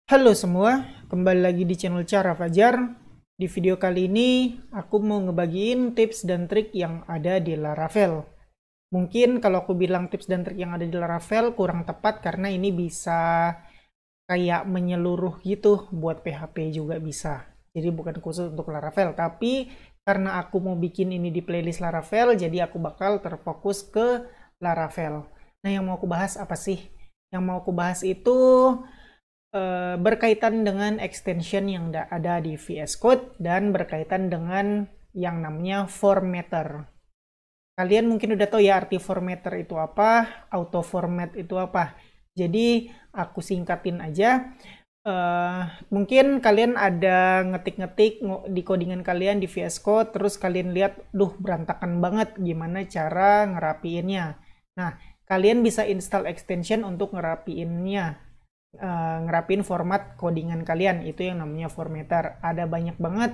Halo semua, kembali lagi di channel Cara Fajar. Di video kali ini, aku mau ngebagiin tips dan trik yang ada di Laravel. Mungkin kalau aku bilang tips dan trik yang ada di Laravel kurang tepat karena ini bisa kayak menyeluruh gitu, buat PHP juga bisa. Jadi bukan khusus untuk Laravel, tapi karena aku mau bikin ini di playlist Laravel, jadi aku bakal terfokus ke Laravel. Nah, yang mau aku bahas apa sih? Yang mau aku bahas itu berkaitan dengan extension yang ada di VS Code dan berkaitan dengan yang namanya formatter. Kalian mungkin udah tahu ya arti formatter itu apa, auto format itu apa. Jadi aku singkatin aja. Mungkin kalian ada ngetik-ngetik di codingan kalian di VS Code, terus kalian lihat, duh berantakan banget gimana cara ngerapiinnya. Nah, kalian bisa install extension untuk ngerapiinnya, ngerapin format codingan kalian. Itu yang namanya formatter. Ada banyak banget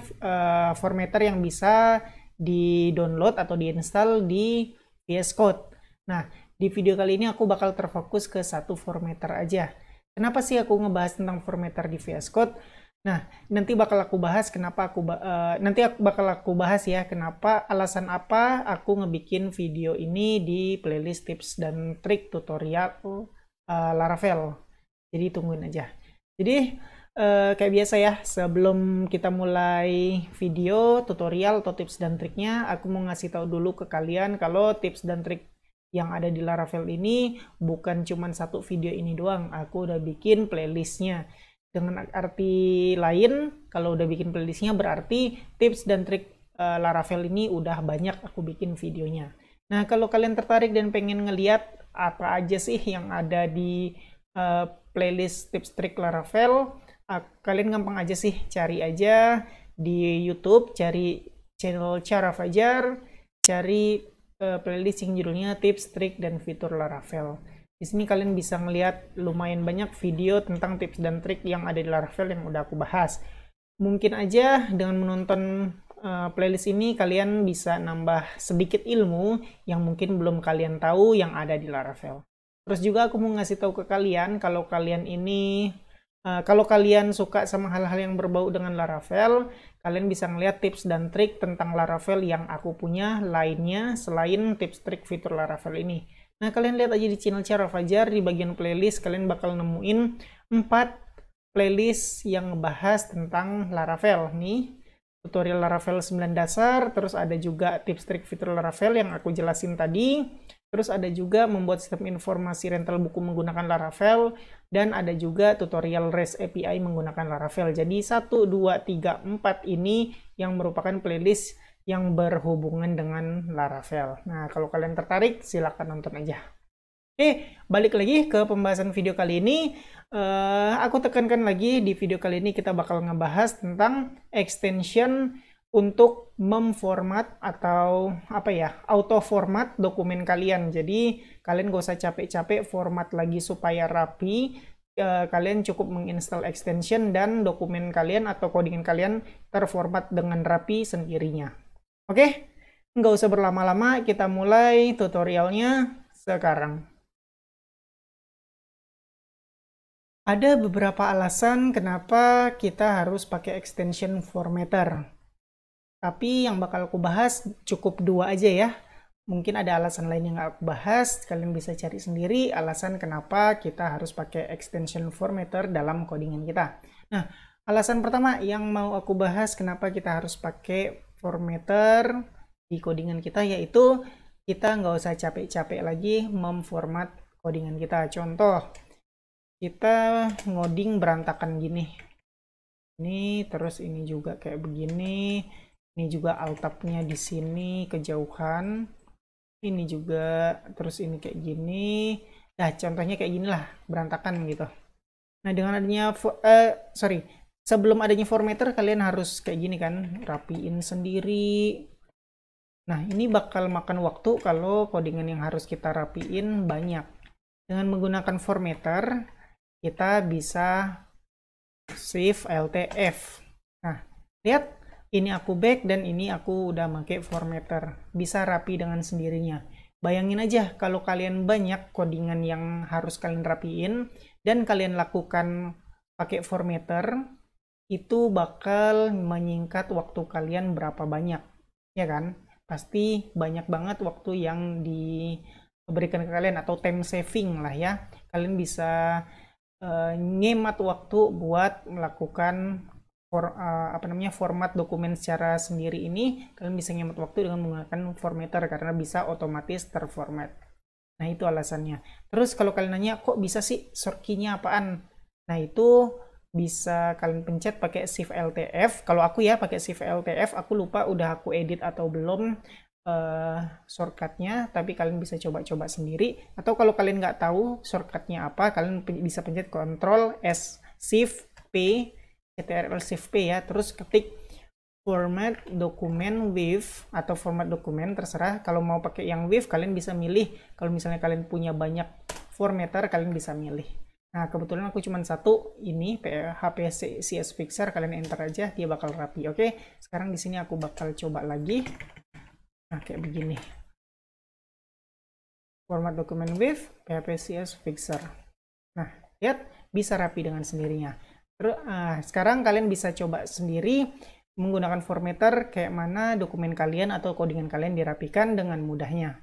formatter yang bisa di-download atau di-install di VS Code. Nah, di video kali ini aku bakal terfokus ke satu formatter aja. Kenapa sih aku ngebahas tentang formatter di VS Code? Nah, nanti bakal aku bahas kenapa aku bahas ya kenapa alasan apa aku ngebikin video ini di playlist tips dan trik tutorial Laravel. Jadi tungguin aja. Jadi kayak biasa ya, sebelum kita mulai video tutorial atau tips dan triknya, aku mau ngasih tahu dulu ke kalian kalau tips dan trik yang ada di Laravel ini bukan cuma satu video ini doang. Aku udah bikin playlistnya. Dengan arti lain, kalau udah bikin playlistnya berarti tips dan trik Laravel ini udah banyak aku bikin videonya. Nah, kalau kalian tertarik dan pengen ngeliat apa aja sih yang ada di playlist tips trik Laravel, kalian gampang aja sih, cari aja di YouTube, cari channel Cara Fajar, cari playlist yang judulnya tips, trik, dan fitur Laravel. Di sini kalian bisa ngeliat lumayan banyak video tentang tips dan trik yang ada di Laravel yang udah aku bahas. Mungkin aja dengan menonton playlist ini kalian bisa nambah sedikit ilmu yang mungkin belum kalian tahu yang ada di Laravel. Terus juga aku mau ngasih tahu ke kalian kalau kalian suka sama hal-hal yang berbau dengan Laravel, kalian bisa ngeliat tips dan trik tentang Laravel yang aku punya lainnya selain tips trik fitur Laravel ini. Nah, kalian lihat aja di channel Cara Fajar, di bagian playlist kalian bakal nemuin 4 playlist yang ngebahas tentang Laravel. Nih, tutorial Laravel 9 dasar, terus ada juga tips trik fitur Laravel yang aku jelasin tadi. Terus ada juga membuat sistem informasi rental buku menggunakan Laravel, dan ada juga tutorial REST API menggunakan Laravel. Jadi 1, 2, 3, 4 ini yang merupakan playlist yang berhubungan dengan Laravel. Nah, kalau kalian tertarik, silahkan nonton aja. Oke, balik lagi ke pembahasan video kali ini. Aku tekankan lagi, di video kali ini kita bakal ngebahas tentang extension untuk memformat atau apa ya, auto format dokumen kalian. Jadi kalian gak usah capek-capek format lagi supaya rapi. Kalian cukup menginstal extension dan dokumen kalian atau codingan kalian terformat dengan rapi sendirinya. Oke, nggak usah berlama-lama, kita mulai tutorialnya sekarang. Ada beberapa alasan kenapa kita harus pakai extension formatter. Tapi yang bakal aku bahas cukup 2 aja ya. Mungkin ada alasan lain yang nggak aku bahas, kalian bisa cari sendiri alasan kenapa kita harus pakai extension formatter dalam codingan kita. Nah, alasan pertama yang mau aku bahas kenapa kita harus pakai formatter di codingan kita, yaitu kita nggak usah capek-capek lagi memformat codingan kita. Contoh, kita ngoding berantakan gini. Ini terus ini juga kayak begini. Ini juga alt-tab-nya di sini kejauhan. Ini juga, terus ini kayak gini. Nah, contohnya kayak gini lah, berantakan gitu. Nah, dengan adanya, sebelum adanya formatter, kalian harus kayak gini kan, rapiin sendiri. Nah, ini bakal makan waktu kalau codingan yang harus kita rapiin banyak. Dengan menggunakan formatter, kita bisa save LTF. Nah, lihat. Ini aku back dan ini aku udah pakai formatter. Bisa rapi dengan sendirinya. Bayangin aja kalau kalian banyak codingan yang harus kalian rapiin dan kalian lakukan pakai formatter itu bakal menyingkat waktu kalian berapa banyak, ya kan? Pasti banyak banget waktu yang diberikan ke kalian, atau time saving lah ya. Kalian bisa ngemat waktu buat melakukan format dokumen secara sendiri ini. Kalian bisa ngemat waktu dengan menggunakan formatter karena bisa otomatis terformat. Nah, itu alasannya. Terus kalau kalian nanya, kok bisa sih shortkey-nya apaan? Nah, itu bisa kalian pencet pakai Shift LTF. Kalau aku ya pakai Shift LTF, aku lupa udah aku edit atau belum shortcutnya, tapi kalian bisa coba-coba sendiri. Atau kalau kalian nggak tahu shortcutnya apa, kalian bisa pencet Ctrl S Shift P, Ctrl Shift P ya, terus ketik format dokumen with atau format dokumen, terserah. Kalau mau pakai yang with, kalian bisa milih. Kalau misalnya kalian punya banyak formatter, kalian bisa milih. Nah, kebetulan aku cuma satu ini HPS CS Fixer, kalian enter aja, dia bakal rapi. Oke, sekarang di sini aku bakal coba lagi. Nah, kayak begini. Format dokumen with PHP CS Fixer. Nah, lihat bisa rapi dengan sendirinya. Terus, sekarang kalian bisa coba sendiri menggunakan formatter kayak mana dokumen kalian atau codingan kalian dirapikan dengan mudahnya.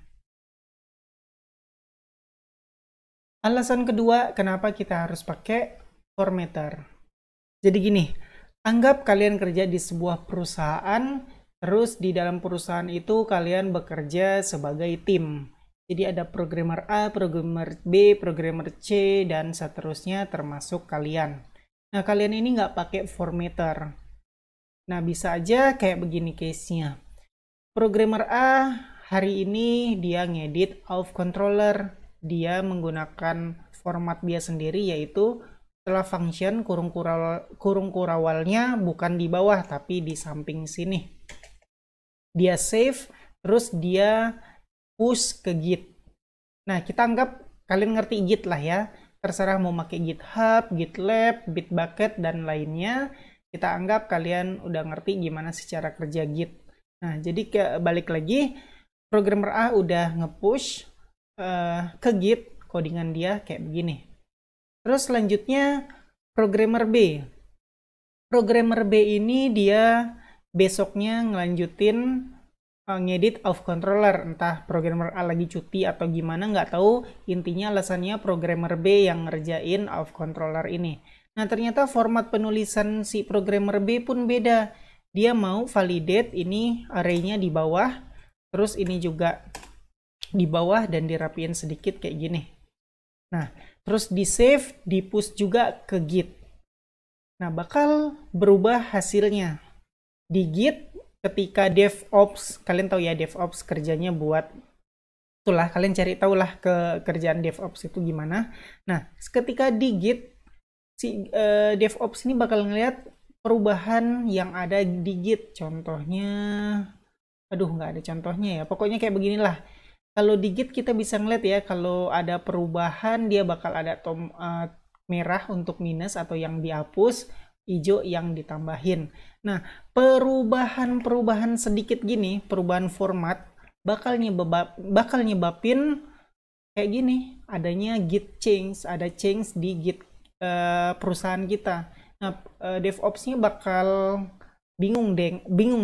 Alasan kedua kenapa kita harus pakai formatter. Jadi gini, anggap kalian kerja di sebuah perusahaan, terus di dalam perusahaan itu kalian bekerja sebagai tim. Jadi ada programmer A, programmer B, programmer C, dan seterusnya termasuk kalian. Nah, kalian ini nggak pakai formatter. Nah, bisa aja kayak begini case-nya. Programmer A hari ini dia ngedit Auth controller. Dia menggunakan format dia sendiri, yaitu setelah function kurung kurawalnya bukan di bawah tapi di samping sini. Dia save, terus dia push ke Git. Nah, kita anggap kalian ngerti Git lah ya. Terserah mau pakai GitHub, GitLab, Bitbucket, dan lainnya. Kita anggap kalian udah ngerti gimana secara kerja Git. Nah, jadi balik lagi, programmer A udah nge-push ke Git, codingan dia kayak begini. Terus selanjutnya programmer B. Programmer B ini dia besoknya ngelanjutin ngedit Auth controller. Entah programmer A lagi cuti atau gimana, nggak tahu. Intinya alasannya programmer B yang ngerjain Auth controller ini. Nah, ternyata format penulisan si programmer B pun beda. Dia mau validate ini array-nya di bawah, terus ini juga di bawah, dan dirapiin sedikit kayak gini. Nah, terus di save, di push juga ke Git. Nah, bakal berubah hasilnya. Di Git, ketika DevOps, kalian tahu ya DevOps kerjanya buat, itulah kalian cari tahu lah kerjaan DevOps itu gimana. Nah, ketika di Git, si DevOps ini bakal ngeliat perubahan yang ada di Git. Contohnya, aduh nggak ada contohnya ya. Pokoknya kayak beginilah. Kalau di Git kita bisa ngeliat ya, kalau ada perubahan dia bakal ada merah untuk minus atau yang dihapus, hijau yang ditambahin. Nah, perubahan sedikit gini, perubahan format bakal nyebabin kayak gini, adanya git change, ada change di Git perusahaan kita. Nah, DevOps-nya bakal bingung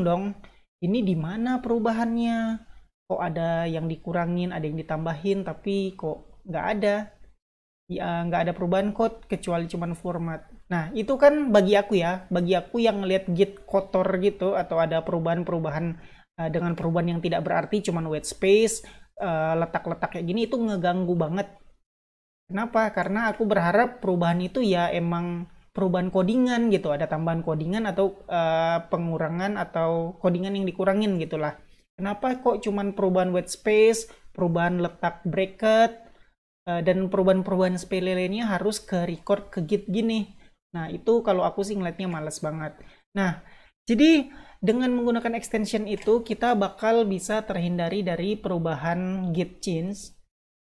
dong. Ini di mana perubahannya? Kok ada yang dikurangin, ada yang ditambahin, tapi kok nggak ada. Ya, nggak ada perubahan code kecuali cuman format. Nah, itu kan bagi aku yang ngelihat Git kotor gitu, atau ada perubahan-perubahan dengan perubahan yang tidak berarti, cuman white space, letak-letak kayak gini, itu ngeganggu banget. Kenapa? Karena aku berharap perubahan itu ya emang perubahan codingan gitu, ada tambahan codingan atau pengurangan atau codingan yang dikurangin gitulah. Kenapa kok cuman perubahan white space, perubahan letak bracket, dan perubahan-perubahan sepele lainnya harus ke record ke Git gini. Nah, itu kalau aku sih ngeliatnya males banget. Nah, jadi dengan menggunakan extension itu, kita bakal bisa terhindari dari perubahan Git change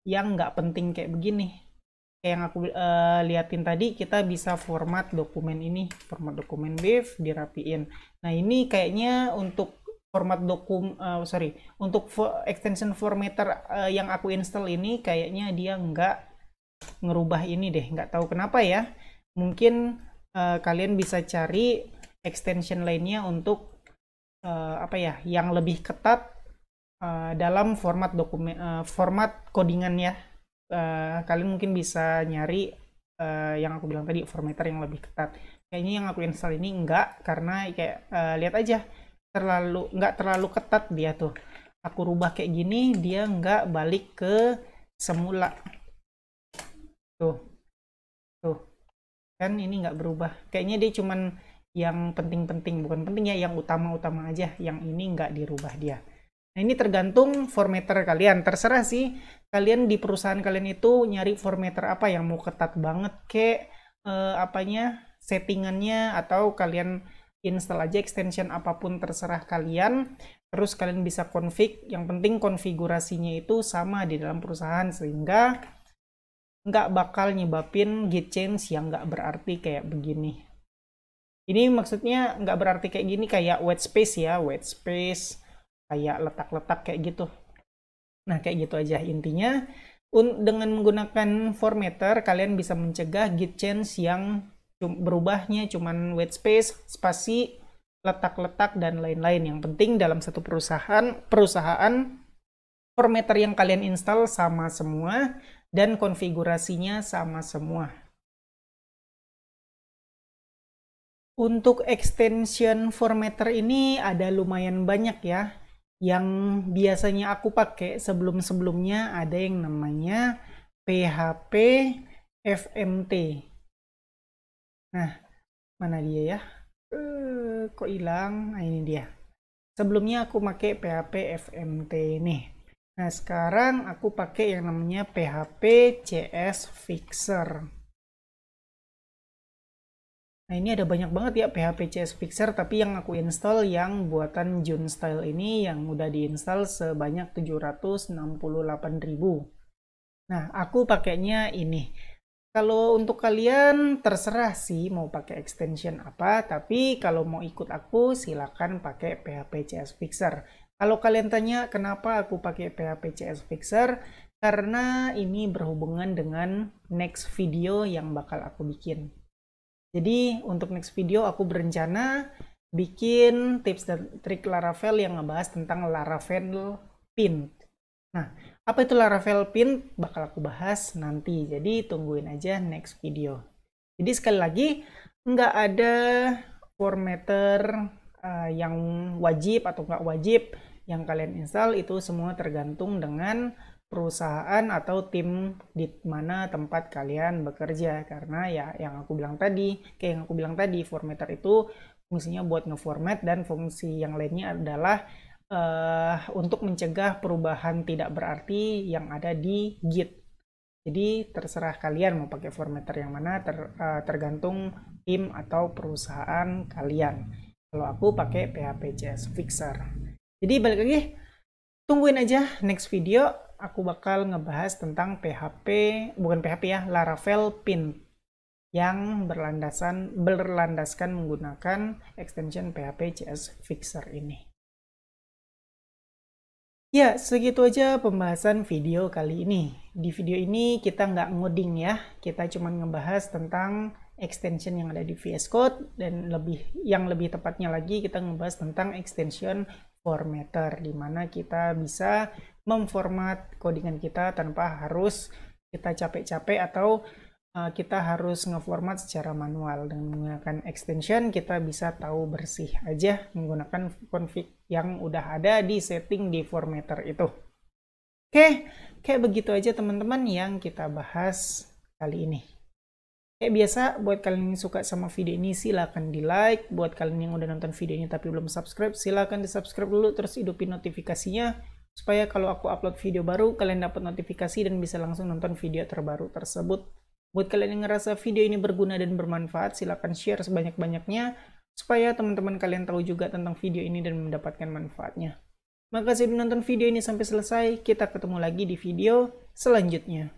yang nggak penting kayak begini. Kayak yang aku liatin tadi, kita bisa format dokumen ini, format dokumen with, dirapiin. Nah, ini kayaknya untuk format untuk extension formatter yang aku install ini kayaknya dia nggak ngerubah ini deh, nggak tahu kenapa ya. Mungkin kalian bisa cari extension lainnya untuk yang lebih ketat dalam format format codingan ya. Kalian mungkin bisa nyari yang aku bilang tadi, formatter yang lebih ketat. Kayaknya yang aku install ini enggak, karena kayak lihat aja nggak terlalu ketat dia tuh. Aku rubah kayak gini, dia nggak balik ke semula. Tuh kan ini nggak berubah. Kayaknya dia cuman yang penting-penting, bukan penting ya, yang utama-utama aja. Yang ini nggak dirubah dia. Nah, ini tergantung formatter kalian. Terserah sih, kalian di perusahaan kalian itu nyari formatter apa yang mau ketat banget kek settingannya, atau kalian install aja extension apapun, terserah kalian. Terus kalian bisa config, yang penting konfigurasinya itu sama di dalam perusahaan, sehingga nggak bakal nyebabin git change yang nggak berarti kayak begini. Ini maksudnya nggak berarti kayak gini, kayak white space ya, white space, kayak letak-letak kayak gitu. Nah, kayak gitu aja intinya. Dengan menggunakan formatter, kalian bisa mencegah git change yang berubahnya cuman white space, spasi, letak-letak, dan lain-lain. Yang penting dalam satu perusahaan formatter yang kalian install sama semua, dan konfigurasinya sama semua. Untuk extension formatter ini ada lumayan banyak ya. Yang biasanya aku pakai sebelum-sebelumnya ada yang namanya PHP FMT. Nah, mana dia ya? Kok hilang? Nah, ini dia. Sebelumnya aku pakai PHP FMT nih. Nah, sekarang aku pakai yang namanya PHP CS Fixer. Nah, ini ada banyak banget ya PHP CS Fixer, tapi yang aku install yang buatan Junstyle ini yang udah diinstal sebanyak 768.000. Nah, aku pakainya ini. Kalau untuk kalian terserah sih mau pakai extension apa, tapi kalau mau ikut aku silakan pakai PHP CS Fixer. Kalau kalian tanya kenapa aku pakai PHP CS Fixer, karena ini berhubungan dengan next video yang bakal aku bikin. Jadi untuk next video aku berencana bikin tips dan trik Laravel yang ngebahas tentang Laravel Pint. Nah, apa itu Laravel Pint? Bakal aku bahas nanti. Jadi tungguin aja next video. Jadi sekali lagi, nggak ada formatter yang wajib atau nggak wajib yang kalian install. Itu semua tergantung dengan perusahaan atau tim di mana tempat kalian bekerja, karena ya yang aku bilang tadi, formatter itu fungsinya buat ngeformat, dan fungsi yang lainnya adalah untuk mencegah perubahan tidak berarti yang ada di Git. Jadi terserah kalian mau pakai formatter yang mana, tergantung tim atau perusahaan kalian. Kalau aku pakai PHP CS Fixer. Jadi balik lagi, tungguin aja next video. Aku bakal ngebahas tentang Laravel Pint yang berlandaskan menggunakan extension PHP CS Fixer ini. Ya, segitu aja pembahasan video kali ini. Di video ini kita nggak ngoding ya, kita cuma ngebahas tentang extension yang ada di VS Code, dan yang lebih tepatnya lagi kita ngebahas tentang extension formatter, di mana kita bisa memformat codingan kita tanpa harus kita capek-capek atau kita harus ngeformat secara manual. Dengan menggunakan extension kita bisa tahu bersih aja menggunakan config yang udah ada di setting di formatter itu. Oke, kayak begitu aja teman-teman yang kita bahas kali ini. Kayak biasa, buat kalian yang suka sama video ini silahkan di like. Buat kalian yang udah nonton video ini tapi belum subscribe, silahkan di subscribe dulu, terus hidupin notifikasinya supaya kalau aku upload video baru kalian dapat notifikasi dan bisa langsung nonton video terbaru tersebut. Buat kalian yang ngerasa video ini berguna dan bermanfaat, silahkan share sebanyak-banyaknya supaya teman-teman kalian tahu juga tentang video ini dan mendapatkan manfaatnya. Makasih udah nonton video ini sampai selesai. Kita ketemu lagi di video selanjutnya.